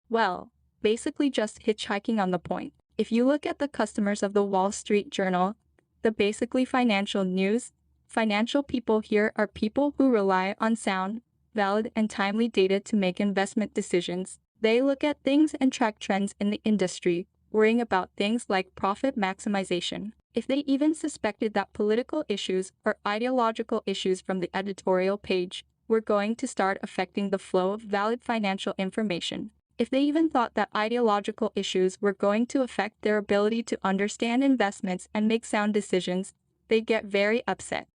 Well, basically just hitchhiking on the point. If you look at the customers of the Wall Street Journal, the basically financial news, financial people here are people who rely on sound, valid, and timely data to make investment decisions. They look at things and track trends in the industry, worrying about things like profit maximization. If they even suspected that political issues or ideological issues from the editorial page were going to start affecting the flow of valid financial information, if they even thought that ideological issues were going to affect their ability to understand investments and make sound decisions, they'd get very upset.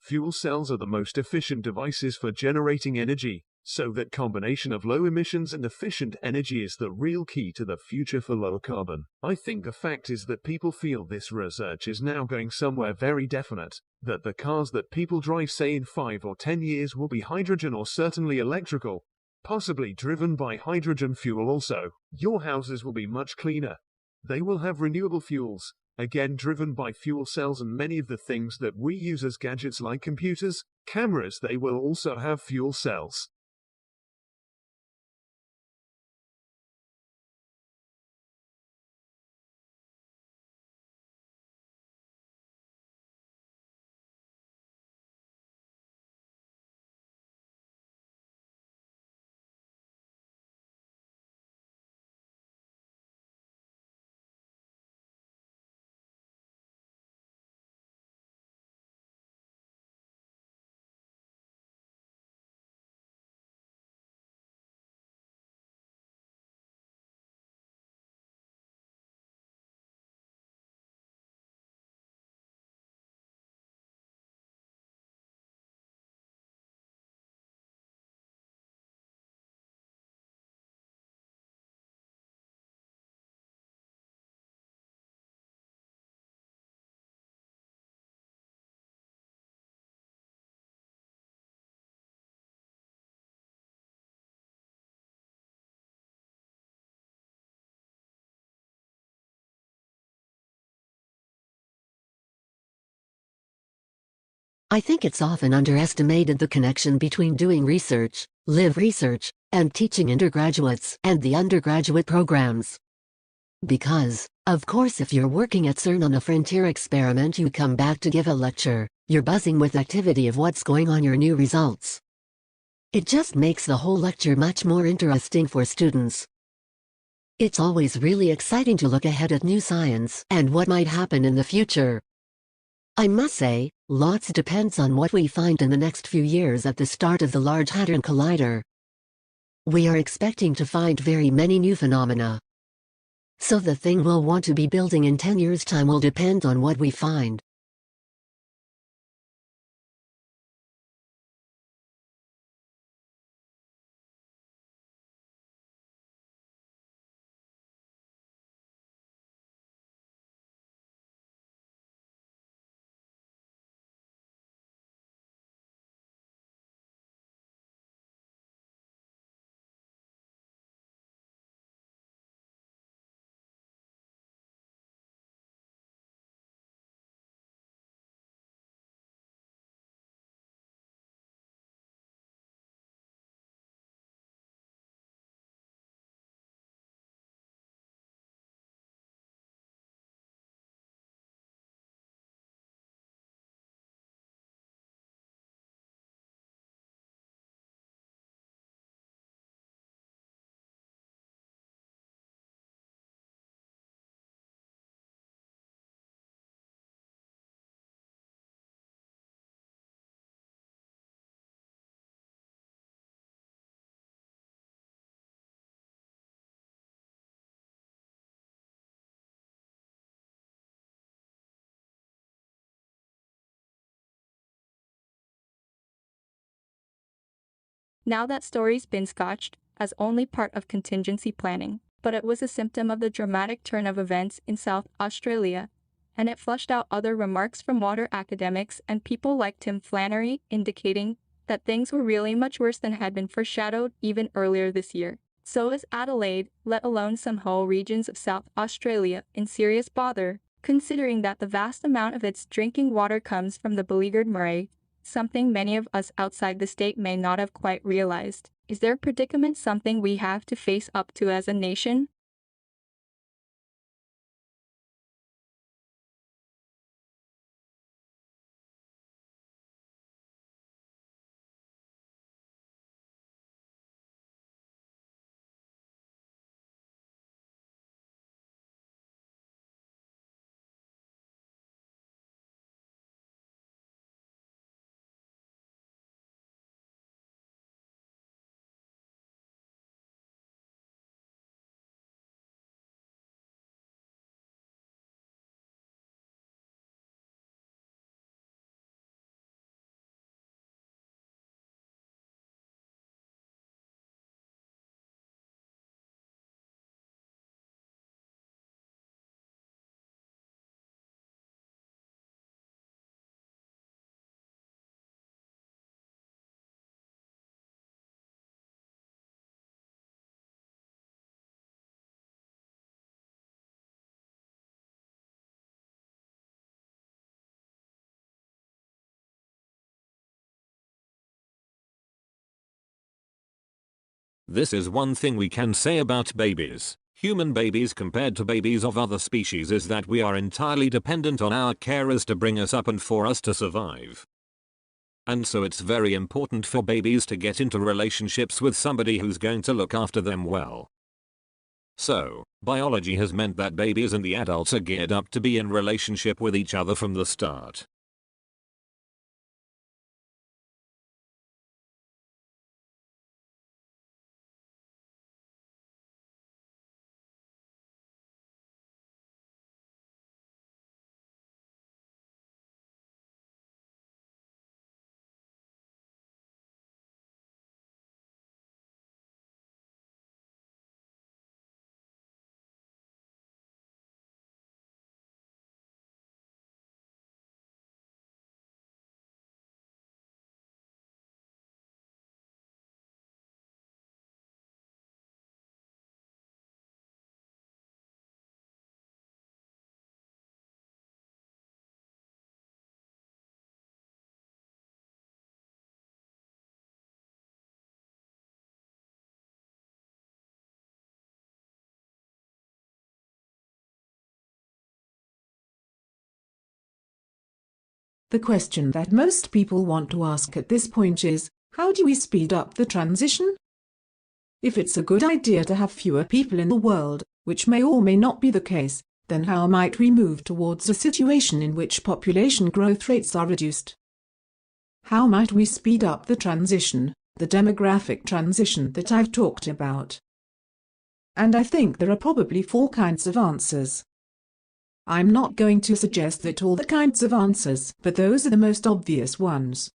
Fuel cells are the most efficient devices for generating energy, so that combination of low emissions and efficient energy is the real key to the future for low carbon. I think the fact is that people feel this research is now going somewhere very definite, that the cars that people drive say in 5 or 10 years will be hydrogen or certainly electrical, possibly driven by hydrogen fuel also. Your houses will be much cleaner. They will have renewable fuels, again driven by fuel cells, and many of the things that we use as gadgets like computers, cameras, they will also have fuel cells. I think it's often underestimated the connection between doing research, live research, and teaching undergraduates and the undergraduate programs. Because, of course, if you're working at CERN on a frontier experiment, you come back to give a lecture, you're buzzing with activity of what's going on, your new results. It just makes the whole lecture much more interesting for students. It's always really exciting to look ahead at new science and what might happen in the future. I must say, lots depends on what we find in the next few years at the start of the Large Hadron Collider. We are expecting to find very many new phenomena. So the thing we'll want to be building in 10 years' time will depend on what we find. Now that story's been scotched as only part of contingency planning, but it was a symptom of the dramatic turn of events in South Australia, and it flushed out other remarks from water academics and people like Tim Flannery, indicating that things were really much worse than had been foreshadowed even earlier this year. So is Adelaide, let alone some whole regions of South Australia, in serious bother, considering that the vast amount of its drinking water comes from the beleaguered Murray, something many of us outside the state may not have quite realized. Is their predicament something we have to face up to as a nation? This is one thing we can say about babies. Human babies compared to babies of other species is that we are entirely dependent on our carers to bring us up and for us to survive. And so it's very important for babies to get into relationships with somebody who's going to look after them well. So, biology has meant that babies and the adults are geared up to be in relationship with each other from the start. The question that most people want to ask at this point is, how do we speed up the transition? If it's a good idea to have fewer people in the world, which may or may not be the case, then how might we move towards a situation in which population growth rates are reduced? How might we speed up the transition, the demographic transition that I've talked about? And I think there are probably 4 kinds of answers. I'm not going to suggest that all the kinds of answers, but those are the most obvious ones.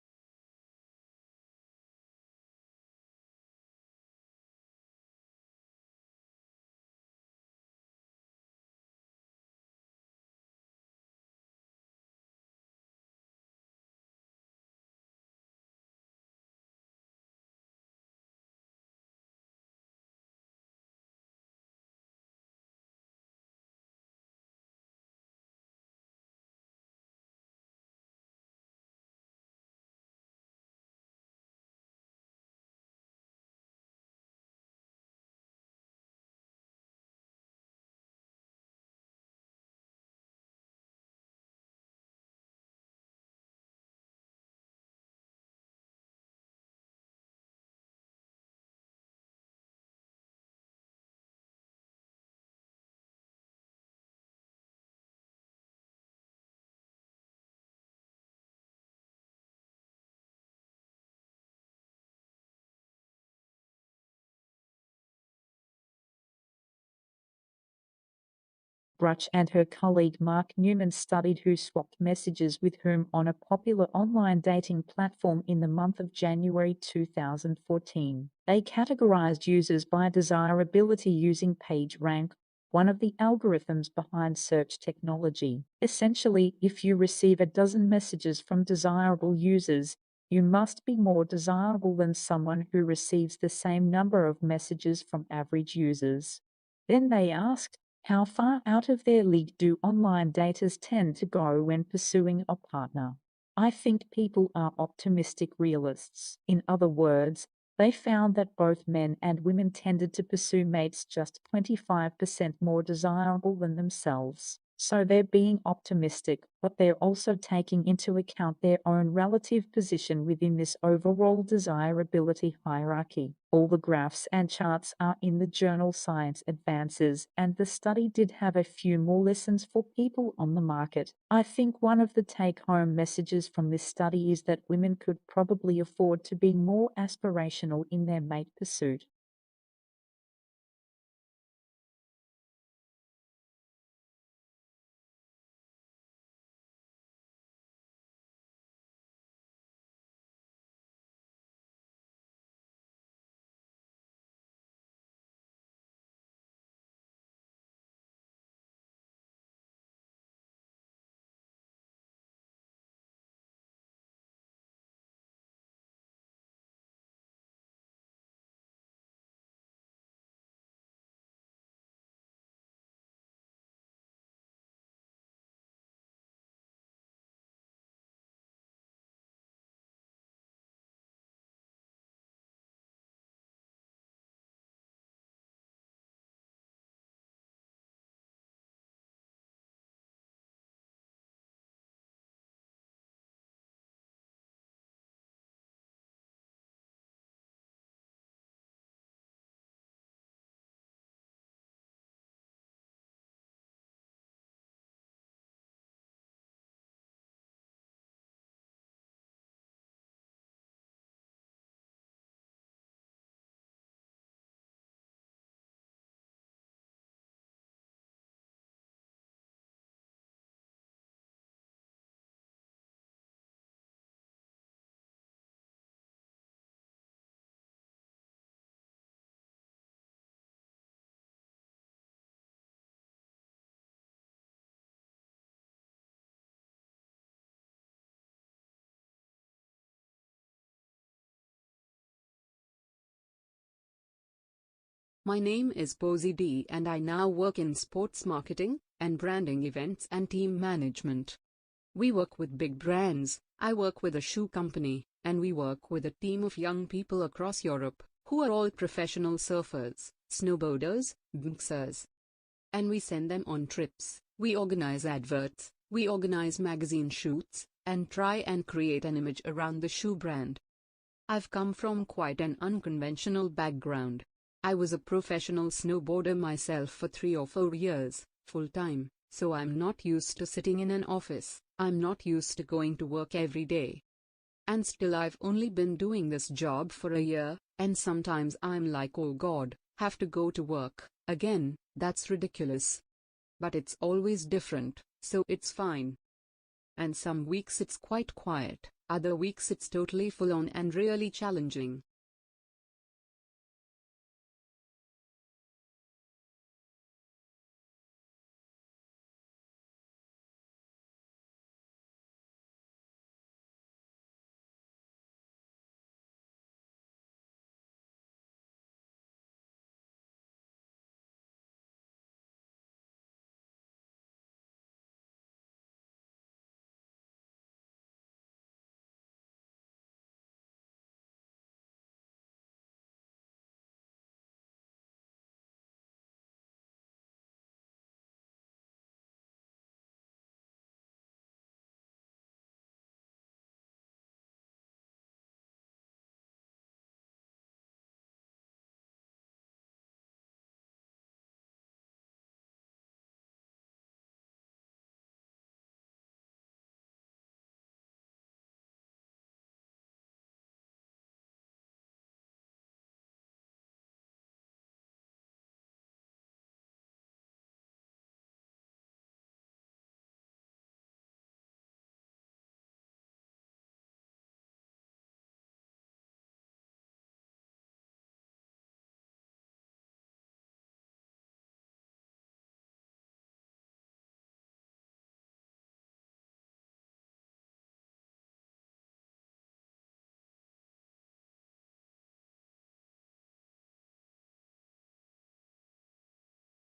Bruch and her colleague Mark Newman studied who swapped messages with whom on a popular online dating platform in the month of January 2014. They categorized users by desirability using PageRank, one of the algorithms behind search technology. Essentially, if you receive a dozen messages from desirable users, you must be more desirable than someone who receives the same number of messages from average users. Then they asked, how far out of their league do online daters tend to go when pursuing a partner? I think people are optimistic realists. In other words, they found that both men and women tended to pursue mates just 25% more desirable than themselves. So they're being optimistic, but they're also taking into account their own relative position within this overall desirability hierarchy. All the graphs and charts are in the journal Science Advances, and the study did have a few more lessons for people on the market. I think one of the take-home messages from this study is that women could probably afford to be more aspirational in their mate pursuit. My name is Posey D and I now work in sports marketing and branding, events and team management. We work with big brands. I work with a shoe company, and we work with a team of young people across Europe who are all professional surfers, snowboarders, BLANKSers. And we send them on trips. We organize adverts, we organize magazine shoots, and try and create an image around the shoe brand. I've come from quite an unconventional background. I was a professional snowboarder myself for 3 or 4 years, full-time, so I'm not used to sitting in an office. I'm not used to going to work every day. And still I've only been doing this job for a year, and sometimes I'm like, oh God, have to go to work again, that's ridiculous. But it's always different, so it's fine. And some weeks it's quite quiet, other weeks it's totally full on and really challenging.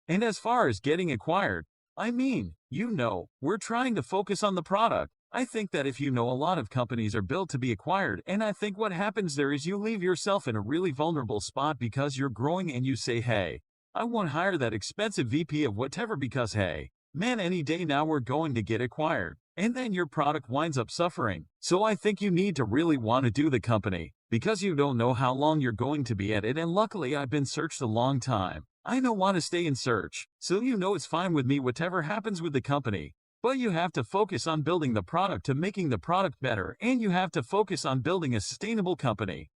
And as far as getting acquired, I mean, we're trying to focus on the product. I think that if a lot of companies are built to be acquired, and I think what happens there is you leave yourself in a really vulnerable spot because you're growing and you say, hey, I won't hire that expensive VP of whatever because, hey, man, any day now we're going to get acquired. And then your product winds up suffering. So I think you need to really want to do the company because you don't know how long you're going to be at it. And luckily I've been searched a long time. I don't want to stay in search. So it's fine with me whatever happens with the company. But you have to focus on building the product to making the product better, and you have to focus on building a sustainable company.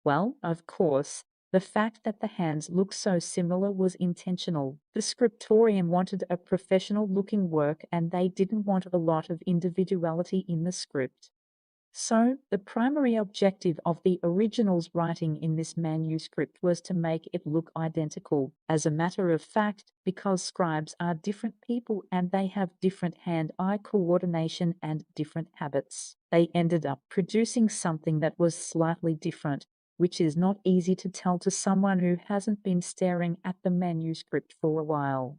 Well, of course, the fact that the hands look so similar was intentional. The scriptorium wanted a professional-looking work and they didn't want a lot of individuality in the script. So, the primary objective of the original's writing in this manuscript was to make it look identical. As a matter of fact, because scribes are different people and they have different hand-eye coordination and different habits, they ended up producing something that was slightly different, which is not easy to tell to someone who hasn't been staring at the manuscript for a while.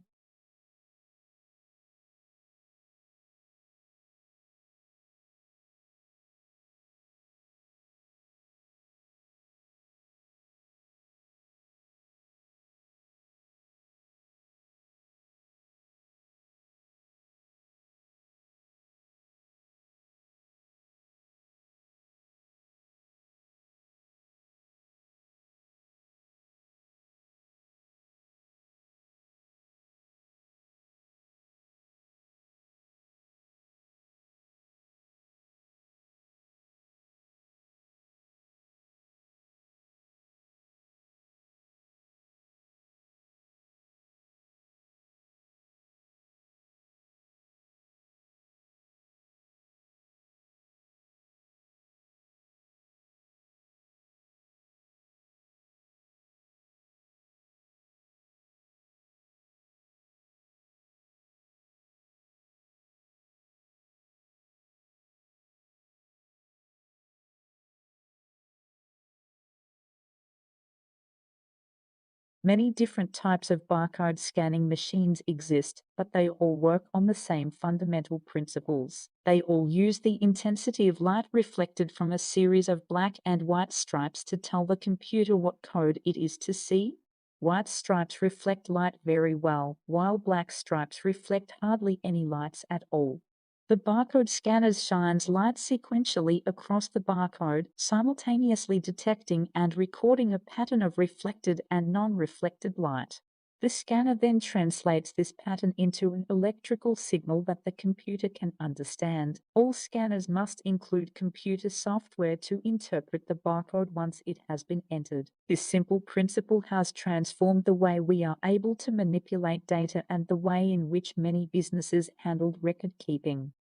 Many different types of barcode scanning machines exist, but they all work on the same fundamental principles. They all use the intensity of light reflected from a series of black and white stripes to tell the computer what code it is to see. White stripes reflect light very well, while black stripes reflect hardly any lights at all. The barcode scanner shines light sequentially across the barcode, simultaneously detecting and recording a pattern of reflected and non-reflected light. The scanner then translates this pattern into an electrical signal that the computer can understand. All scanners must include computer software to interpret the barcode once it has been entered. This simple principle has transformed the way we are able to manipulate data and the way in which many businesses handled record keeping.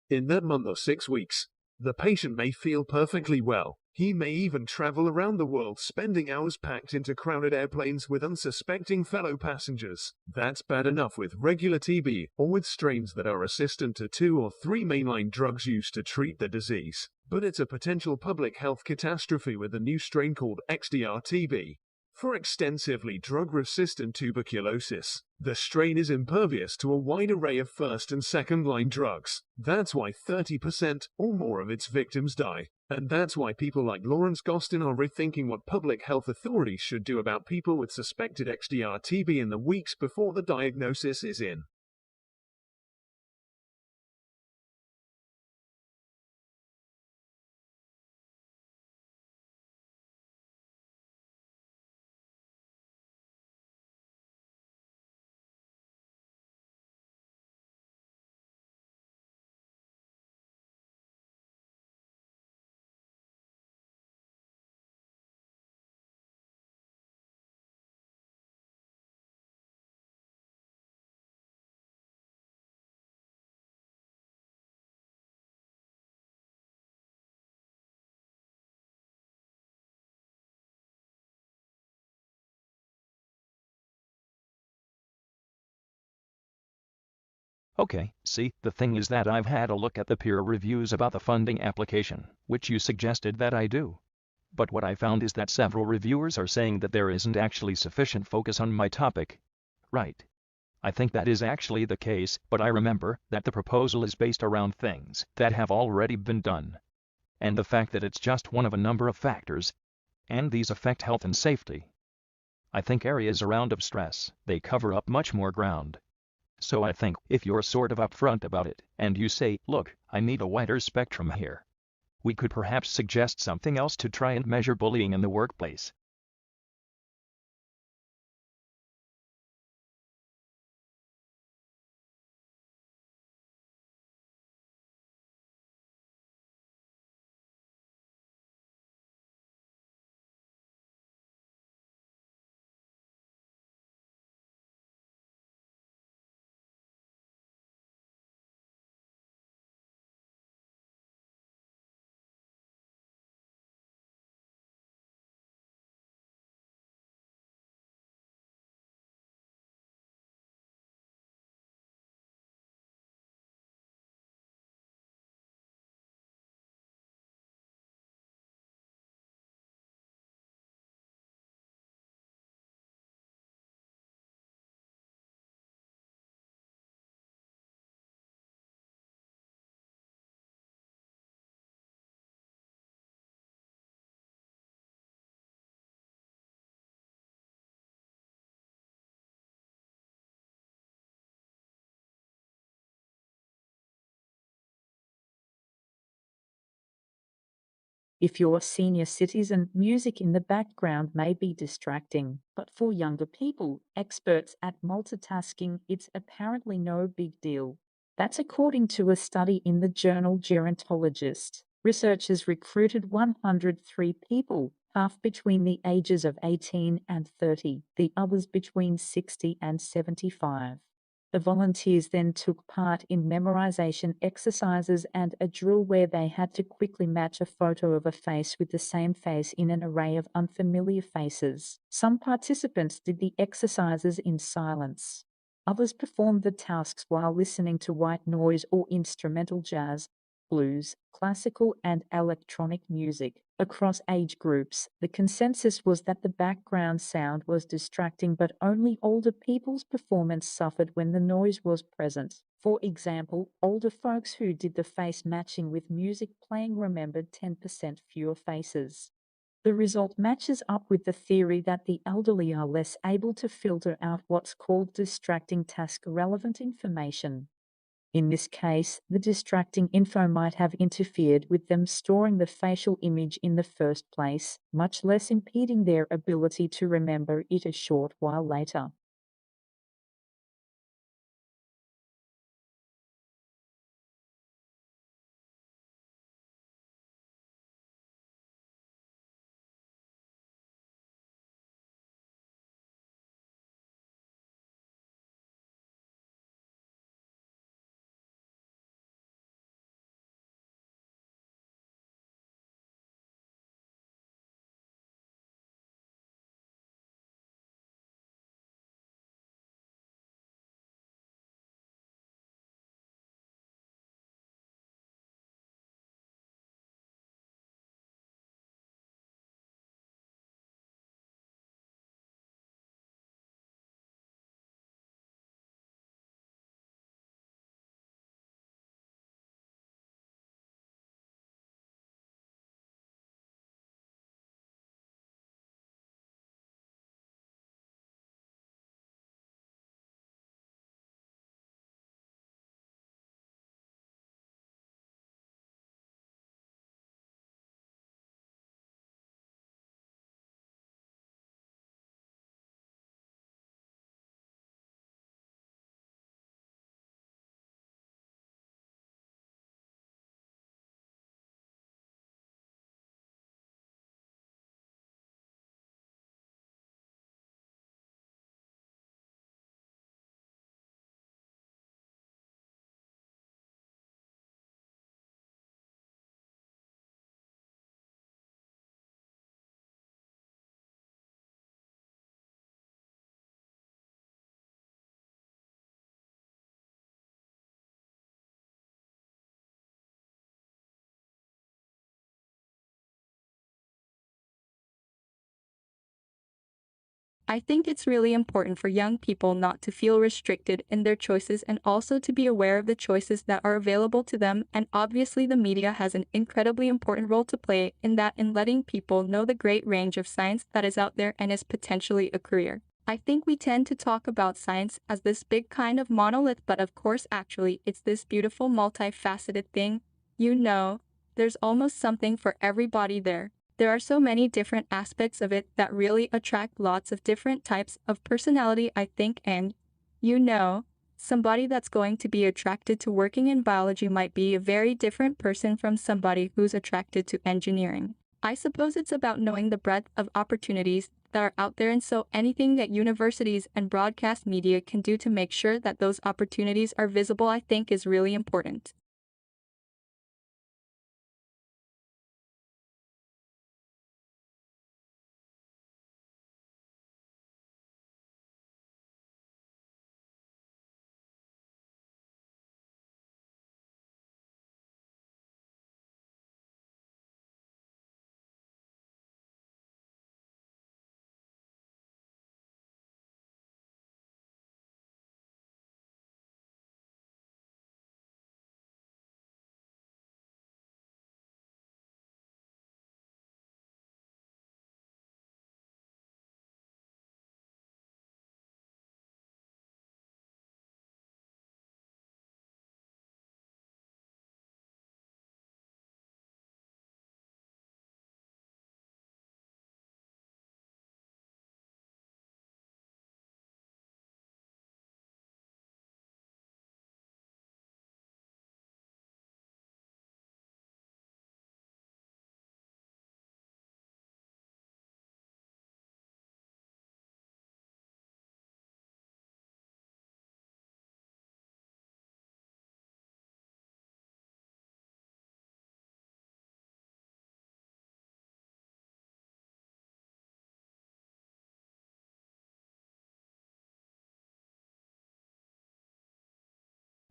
In that month or 6 weeks, the patient may feel perfectly well. He may even travel around the world, spending hours packed into crowded airplanes with unsuspecting fellow passengers. That's bad enough with regular TB, or with strains that are resistant to 2 or 3 mainline drugs used to treat the disease. But it's a potential public health catastrophe with a new strain called XDR-TB. For extensively drug-resistant tuberculosis, the strain is impervious to a wide array of first and second-line drugs. That's why 30% or more of its victims die. And that's why people like Lawrence Gostin are rethinking what public health authorities should do about people with suspected XDR-TB in the weeks before the diagnosis is in. Okay, see, the thing is that I've had a look at the peer reviews about the funding application, which you suggested that I do. But what I found is that several reviewers are saying that there isn't actually sufficient focus on my topic. Right. I think that is actually the case, but I remember that the proposal is based around things that have already been done. And the fact that it's just one of a number of factors, and these affect health and safety. I think areas around of stress, they cover up much more ground. So I think if you're sort of upfront about it, and you say, look, I need a wider spectrum here, we could perhaps suggest something else to try and measure bullying in the workplace. If you're a senior citizen, music in the background may be distracting, but for younger people, experts at multitasking, it's apparently no big deal. That's according to a study in the journal Gerontologist. Researchers recruited 103 people, half between the ages of 18 and 30, the others between 60 and 75. The volunteers then took part in memorization exercises and a drill where they had to quickly match a photo of a face with the same face in an array of unfamiliar faces. Some participants did the exercises in silence. Others performed the tasks while listening to white noise or instrumental jazz, blues, classical, and electronic music. Across age groups, the consensus was that the background sound was distracting, but only older people's performance suffered when the noise was present. For example, older folks who did the face matching with music playing remembered 10% fewer faces. The result matches up with the theory that the elderly are less able to filter out what's called distracting task-relevant information. In this case, the distracting info might have interfered with them storing the facial image in the first place, much less impeding their ability to remember it a short while later. I think it's really important for young people not to feel restricted in their choices and also to be aware of the choices that are available to them, and obviously the media has an incredibly important role to play in that, in letting people know the great range of science that is out there and is potentially a career. I think we tend to talk about science as this big kind of monolith, but of course actually it's this beautiful multifaceted thing. There's almost something for everybody there. There are so many different aspects of it that really attract lots of different types of personality, I think, and somebody that's going to be attracted to working in biology might be a very different person from somebody who's attracted to engineering. I suppose it's about knowing the breadth of opportunities that are out there, and so anything that universities and broadcast media can do to make sure that those opportunities are visible, I think, is really important.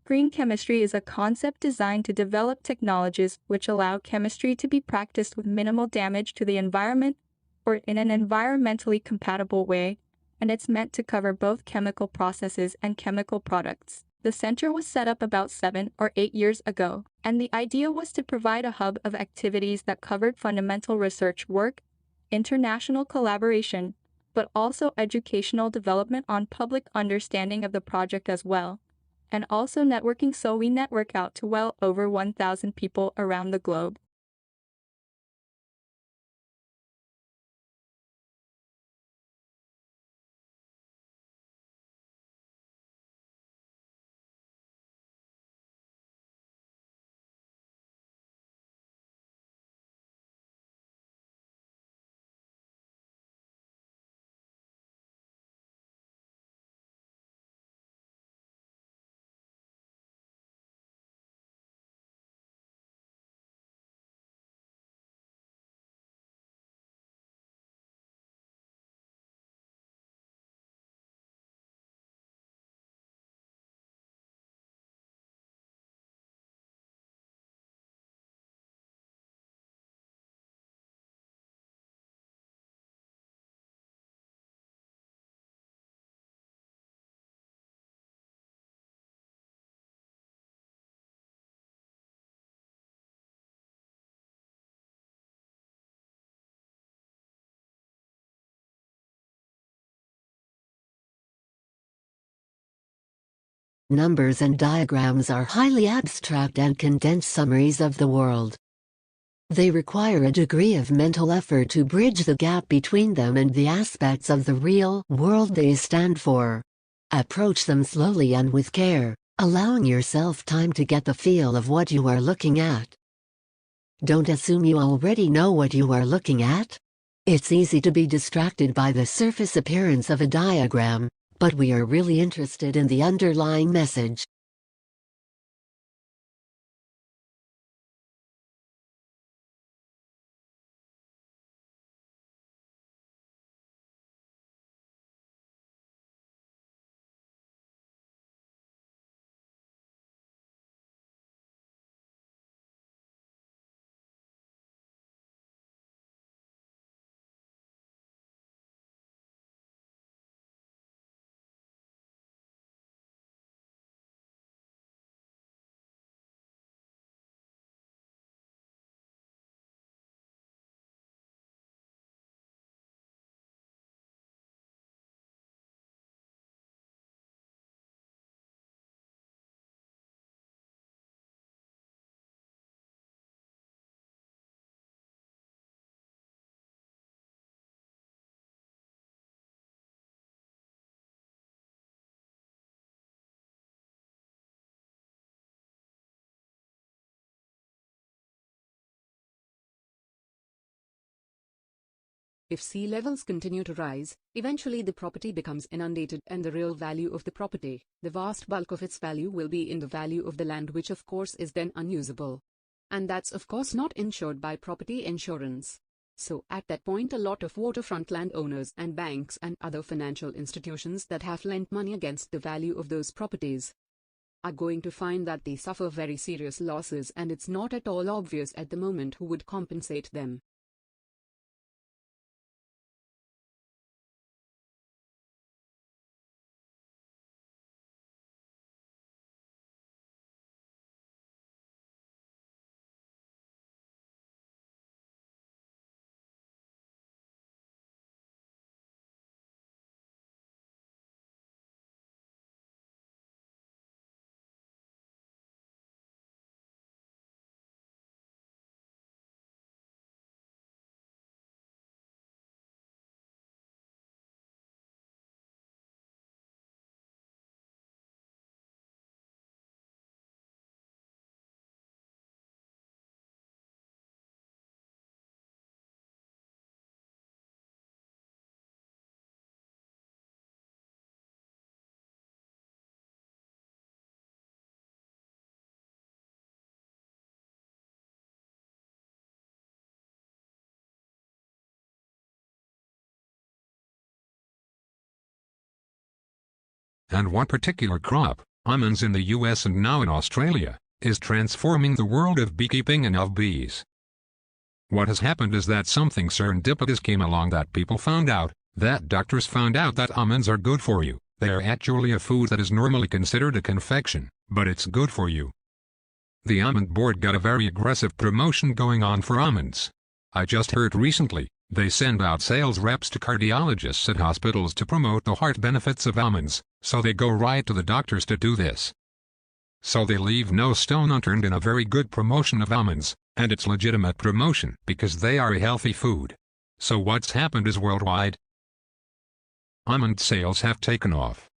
Green chemistry is a concept designed to develop technologies which allow chemistry to be practiced with minimal damage to the environment or in an environmentally compatible way, and it's meant to cover both chemical processes and chemical products. The center was set up about 7 or 8 years ago, and the idea was to provide a hub of activities that covered fundamental research work, international collaboration, but also educational development on public understanding of the project as well, and also networking, so we network out to well over 1,000 people around the globe. Numbers and diagrams are highly abstract and condensed summaries of the world. They require a degree of mental effort to bridge the gap between them and the aspects of the real world they stand for. Approach them slowly and with care, allowing yourself time to get the feel of what you are looking at. Don't assume you already know what you are looking at. It's easy to be distracted by the surface appearance of a diagram, but we are really interested in the underlying message. If sea levels continue to rise, eventually the property becomes inundated and the real value of the property, the vast bulk of its value, will be in the value of the land, which of course is then unusable. And that's of course not insured by property insurance. So at that point, a lot of waterfront landowners and banks and other financial institutions that have lent money against the value of those properties are going to find that they suffer very serious losses, and it's not at all obvious at the moment who would compensate them. And one particular crop, almonds in the US and now in Australia, is transforming the world of beekeeping and of bees. What has happened is that something serendipitous came along, that people found out, that doctors found out that almonds are good for you. They are actually a food that is normally considered a confection, but it's good for you. The almond board got a very aggressive promotion going on for almonds. I just heard recently, they send out sales reps to cardiologists at hospitals to promote the heart benefits of almonds, so they go right to the doctors to do this. So they leave no stone unturned in a very good promotion of almonds, and it's legitimate promotion because they are a healthy food. So what's happened is worldwide, almond sales have taken off.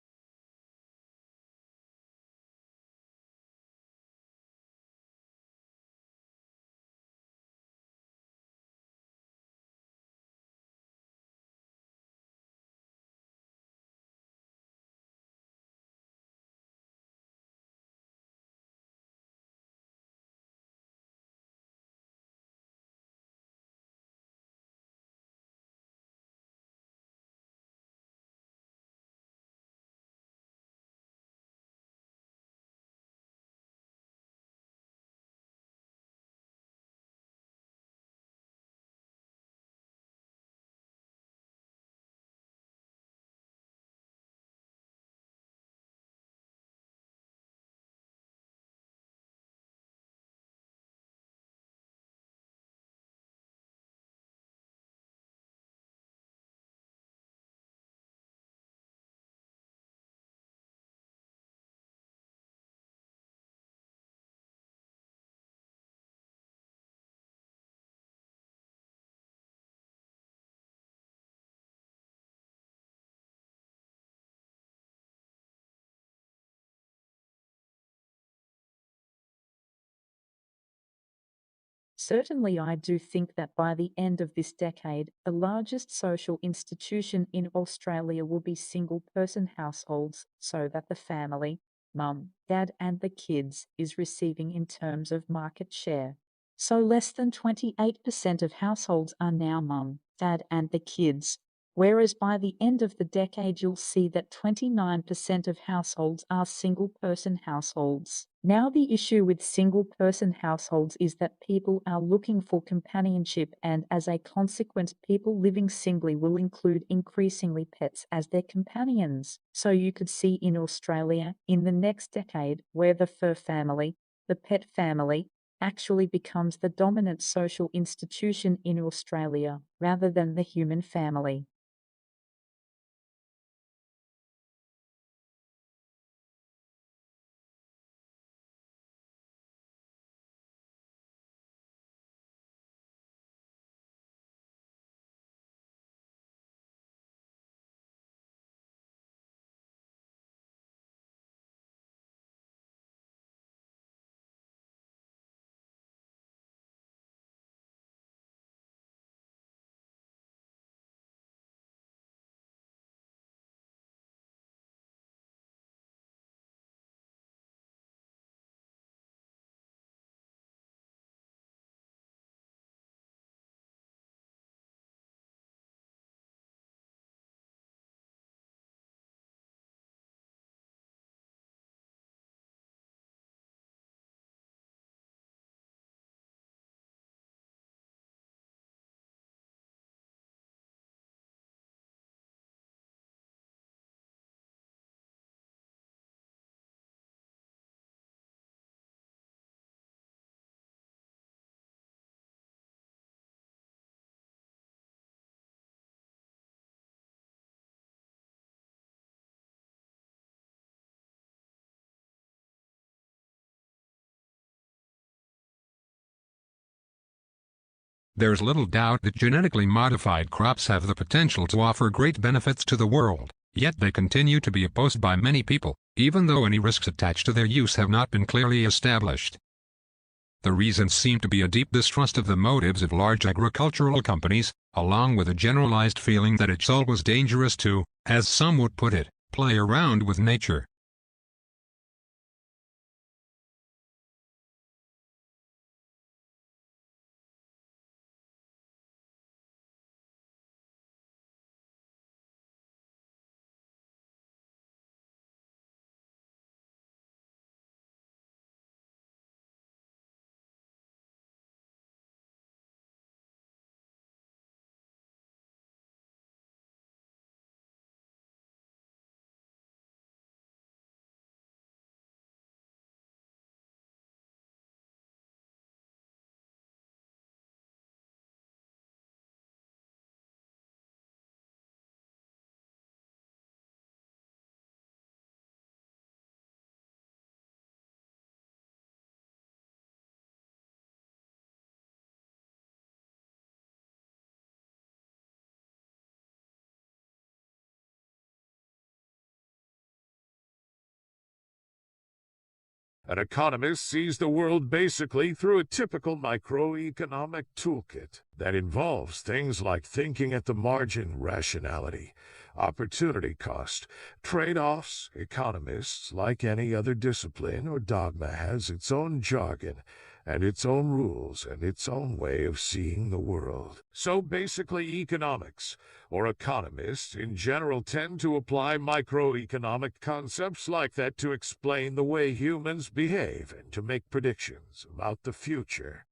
Certainly, I do think that by the end of this decade, the largest social institution in Australia will be single-person households, so that the family, mum, dad, and the kids, is receiving in terms of market share. So less than 28% of households are now mum, dad, and the kids, whereas by the end of the decade you'll see that 29% of households are single-person households. Now the issue with single-person households is that people are looking for companionship, and as a consequence people living singly will include increasingly pets as their companions. So you could see in Australia, in the next decade, where the fur family, the pet family, actually becomes the dominant social institution in Australia, rather than the human family. There's little doubt that genetically modified crops have the potential to offer great benefits to the world, yet they continue to be opposed by many people, even though any risks attached to their use have not been clearly established. The reasons seem to be a deep distrust of the motives of large agricultural companies, along with a generalized feeling that it's always dangerous to, as some would put it, play around with nature. An economist sees the world basically through a typical microeconomic toolkit that involves things like thinking at the margin, rationality, opportunity cost, trade-offs. Economists, like any other discipline or dogma, has its own jargon and its own rules and its own way of seeing the world. So basically economics, or economists in general, tend to apply microeconomic concepts like that to explain the way humans behave and to make predictions about the future.